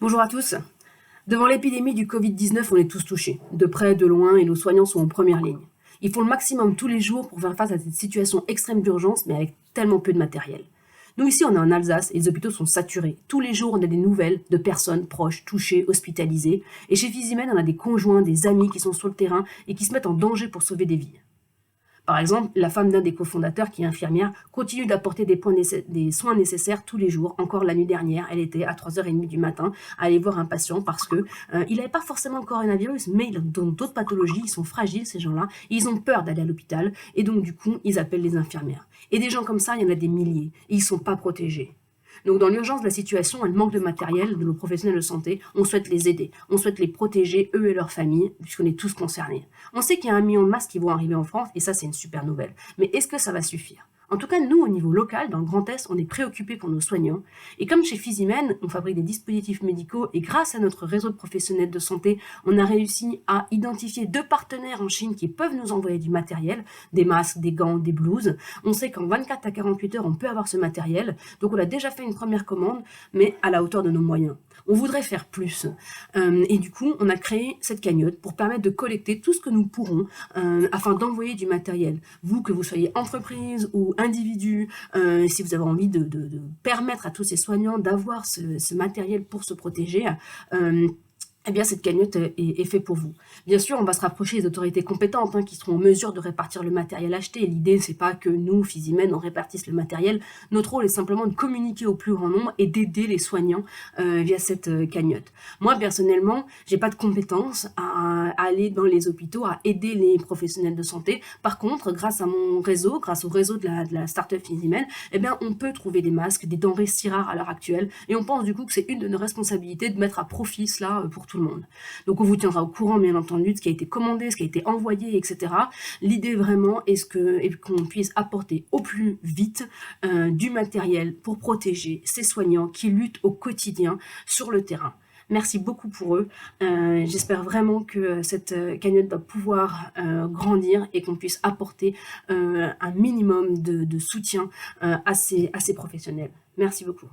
Bonjour à tous. Devant l'épidémie du Covid-19, on est tous touchés, de près, de loin, et nos soignants sont en première ligne. Ils font le maximum tous les jours pour faire face à cette situation extrême d'urgence, mais avec tellement peu de matériel. Nous ici, on est en Alsace et les hôpitaux sont saturés. Tous les jours, on a des nouvelles de personnes proches, touchées, hospitalisées. Et chez Physimène, on a des conjoints, des amis qui sont sur le terrain et qui se mettent en danger pour sauver des vies. Par exemple, la femme d'un des cofondateurs, qui est infirmière, continue d'apporter des soins nécessaires tous les jours. Encore la nuit dernière, elle était à 3h30 du matin à aller voir un patient parce que il n'avait pas forcément le coronavirus, mais il a d'autres pathologies, ils sont fragiles ces gens-là, et ils ont peur d'aller à l'hôpital, et donc du coup, ils appellent les infirmières. Et des gens comme ça, il y en a des milliers, et ils ne sont pas protégés. Donc dans l'urgence de la situation, elle manque de matériel de nos professionnels de santé, on souhaite les aider, on souhaite les protéger, eux et leurs familles, puisqu'on est tous concernés. On sait qu'il y a 1 million de masques qui vont arriver en France, et ça c'est une super nouvelle. Mais est-ce que ça va suffire? En tout cas, nous, au niveau local, dans le Grand Est, on est préoccupés pour nos soignants. Et comme chez Physimène, on fabrique des dispositifs médicaux et grâce à notre réseau de professionnels de santé, on a réussi à identifier 2 partenaires en Chine qui peuvent nous envoyer du matériel, des masques, des gants, des blouses. On sait qu'en 24 à 48 heures, on peut avoir ce matériel. Donc on a déjà fait une première commande, mais à la hauteur de nos moyens. On voudrait faire plus. Et du coup, on a créé cette cagnotte pour permettre de collecter tout ce que nous pourrons afin d'envoyer du matériel. Vous, que vous soyez entreprise ou individu, si vous avez envie de permettre à tous ces soignants d'avoir ce matériel pour se protéger, eh bien, cette cagnotte est faite pour vous. Bien sûr, on va se rapprocher des autorités compétentes qui seront en mesure de répartir le matériel acheté. L'idée, c'est pas que nous, Physimène, on répartisse le matériel. Notre rôle est simplement de communiquer au plus grand nombre et d'aider les soignants via cette cagnotte. Moi, personnellement, j'ai pas de compétences à aller dans les hôpitaux, à aider les professionnels de santé. Par contre, grâce à mon réseau, grâce au réseau de la start-up Physimène, eh bien, on peut trouver des masques, des denrées si rares à l'heure actuelle. Et on pense du coup que c'est une de nos responsabilités de mettre à profit cela pour tout le monde. Donc on vous tiendra au courant, bien entendu, de ce qui a été commandé, ce qui a été envoyé, etc. L'idée vraiment est qu'on puisse apporter au plus vite du matériel pour protéger ces soignants qui luttent au quotidien sur le terrain. Merci beaucoup pour eux. J'espère vraiment que cette cagnotte va pouvoir grandir et qu'on puisse apporter un minimum de soutien à ces professionnels. Merci beaucoup.